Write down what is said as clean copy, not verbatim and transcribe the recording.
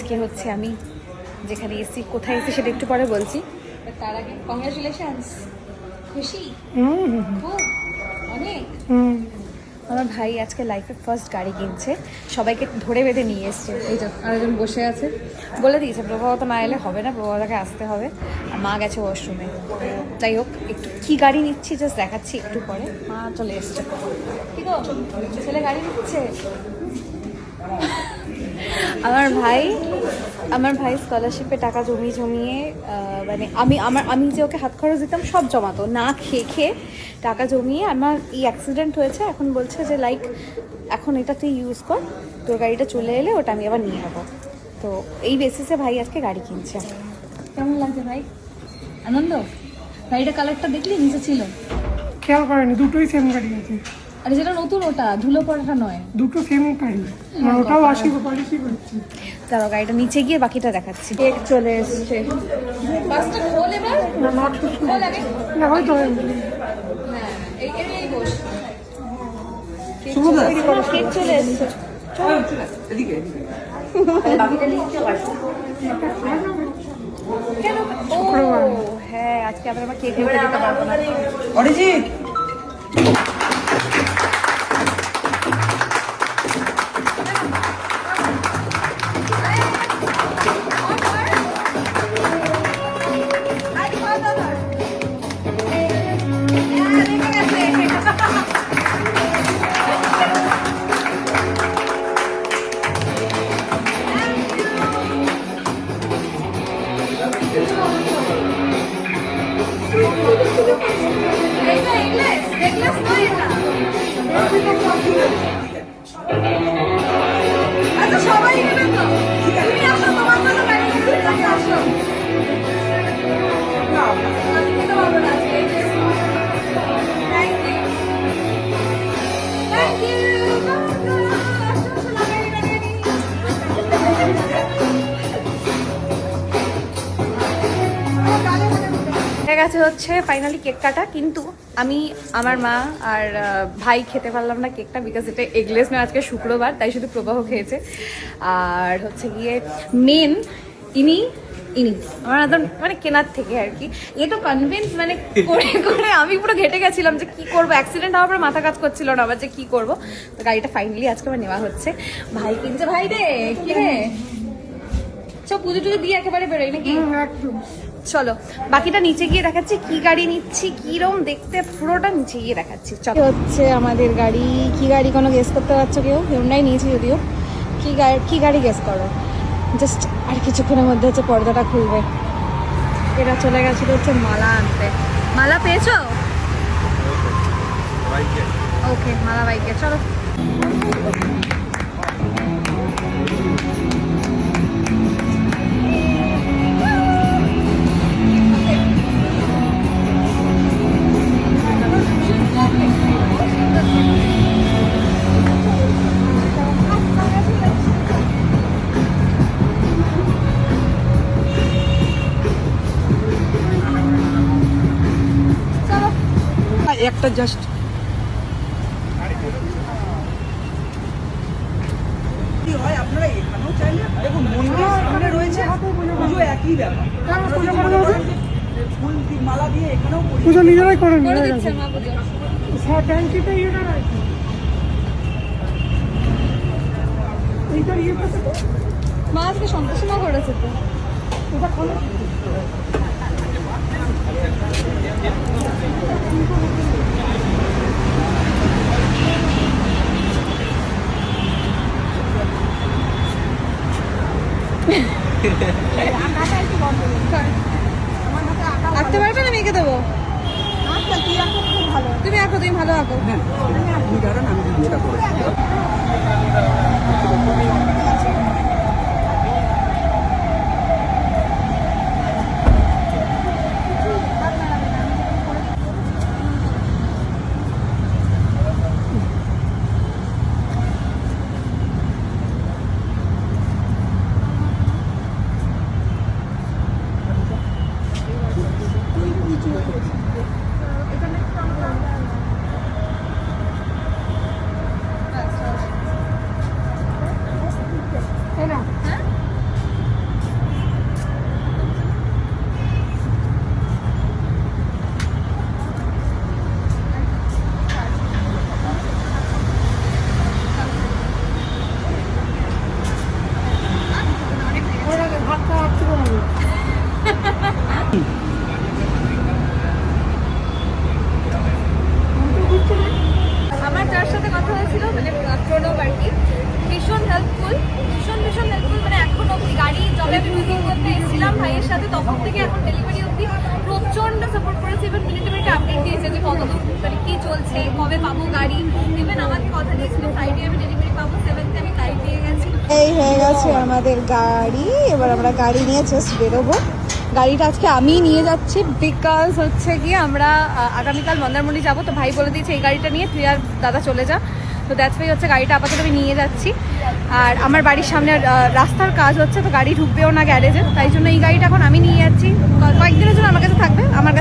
আজকে হচ্ছে আমি যেখানে এসেছি, কোথায় এসেছি সেটা একটু পরে বলছি, তার আগে কংগ্রাচুলেশনস। খুশি খুব অনেক। আমার ভাই আজকে লাইফে ফার্স্ট গাড়ি কিনছে, সবাইকে ধরে বেঁধে নিয়ে এসছে। এই তো আরেকজন বসে আছে, বলে দিয়েছে প্রভাবত না এলে হবে না, প্রভাবতাকে আসতে হবে, আর মা গেছে ওয়াশরুমে। যাই হোক, একটু কী গাড়ি নিচ্ছি জাস্ট দেখাচ্ছি একটু পরে। মা চলে এসছে। কি গো, ছেলে গাড়ি নিচ্ছে? আমার ভাই স্কলারশিপে টাকা জমিয়ে মানে আমি যে ওকে হাত খরচ দিতাম সব জমাতো, না খেয়ে টাকা জমিয়ে আমার এই অ্যাক্সিডেন্ট হয়েছে। এখন বলছে যে লাইক এখন এটা তুই ইউজ কর, তোর গাড়িটা চলে এলে ওটা আমি আবার নিয়ে যাবো। তো এই বেসিসে ভাই আজকে গাড়ি কিনছে। কেমন লাগছে ভাই? আনন্দ? গাড়িটা কালারটা দেখলি নিচে ছিল? খেয়াল করেনি, দুটোই সেম গাড়ি আছে। আরে যেটা নতুন ওটা ধুলো পড়াটা নয়, দুটো সেম গাড়ি, ওটাও 80 করছি। তারও গাড়িটা নিচে গিয়ে বাকিটা দেখাচ্ছি। কেক চলে এসছে। বাসটা খোল এবার। না নট খোল আগে। না হয়তো হ্যাঁ এই বস। কেক চলে এসছে। এদিকে কেন? ও হ্যাঁ, আজকে আবার আমার কেক এনে দিতে পারবো না। অরিজিৎ আচ্ছা সবাই এখানে তো তুমি আসো, তোমার জন্য গাড়ি নিয়ে আসো। আমি খেতে পারবো না আজকে। Thank you thank you. গেছে হচ্ছে ফাইনালি কেক কাটা, কিন্তু আমি আমার মা আর ভাই খেতে পারলাম না কেকটা, বিকজ এটা এগলেস নয়, আজকে শুক্রবার, তাই শুধু প্রবাহ খেয়েছে। আর হচ্ছে গিয়ে মেন ইনি আমার একদম মানে কেনার থেকে আর কি, এ তো কনভিন্স মানে করে আমি পুরো ঘেটে গেছিলাম যে কি করবো, অ্যাক্সিডেন্ট হওয়ার পর মাথা কাজ করছিল না আবার যে কি করবো। তো গাড়িটা ফাইনালি আজকে আমার নেওয়া হচ্ছে। ভাই কিনছে। ভাই রে কি রে, সব পুজো টুজো দিয়ে একেবারে বেরোই নাকি? চলো বাকিটা নিচে গিয়ে দেখাচ্ছি, কি গাড়ি নিচ্ছি, কিরম দেখতে, পুরোটা নিচে গিয়ে দেখাচ্ছি। চলো হচ্ছে আমাদের গাড়ি। কি গাড়ি কোনো গেস করতে পারছো কেউ? হিউন্ডাই নিয়েছি যদিও। কি গাড়ি গেস করো? জাস্ট আর কিছুক্ষণের মধ্যে হচ্ছে পর্দাটা খুলবে। এরা চলে গেছিল হচ্ছে মালা আনতে। মালা পেয়েছো? ওকে, মালা বাইকে। চলো একটা জাস্ট কি হয়, আপনারা এখানেও চাইলে দেখুন মন্দিরের সামনে রয়েছে, পুজো একই ব্যাপার। ফুল মালা দিয়ে এখানেও পুজো নিজেরাই করেন। করে দিচ্ছে মা পুজো। ট্যাঙ্কিতে ইয়েটা রাখি, এইটা ইয়ে করতে তো মা আজকে সন্তোষমা করেছে তো। ওটা খোলো। আঁকতে পারবে না? মেয়েকে দেবো। তুমি আঁকো, তুমি ভালো আঁকো। আপনি দাঁড়ান, আমি ভিডিওটা করে চলছে, কবে পাবো গাড়ি। ইভেন আমাকে কথা দিয়েছিল ফ্রাইডে আমি ডেলিভারি পাবো, 7th আমি গাড়ি পেয়ে গেছি। এই হয়ে গেছে আমাদের গাড়ি, এবার আমরা গাড়ি নিয়ে জাস্ট বেরোবো। গাড়িটা আজকে আমিই নিয়ে যাচ্ছি বিকজ হচ্ছে গিয়ে আমরা আগামীকাল মন্দারমণি যাবো, তো ভাই বলে দিয়েছে এই গাড়িটা নিয়ে তুই আর দাদা চলে যা। তো দ্যাটস ওয়াই হচ্ছে গাড়িটা আপাতত আমি নিয়ে যাচ্ছি। আর আমার বাড়ির সামনে রাস্তার কাজ হচ্ছে, তো গাড়ি ঢুকবেও না গ্যারেজে, তাই জন্য এই গাড়িটা এখন আমি নিয়ে যাচ্ছি। কয়েকদিনের জন্য আমার কাছে থাকবে, আমার কাছে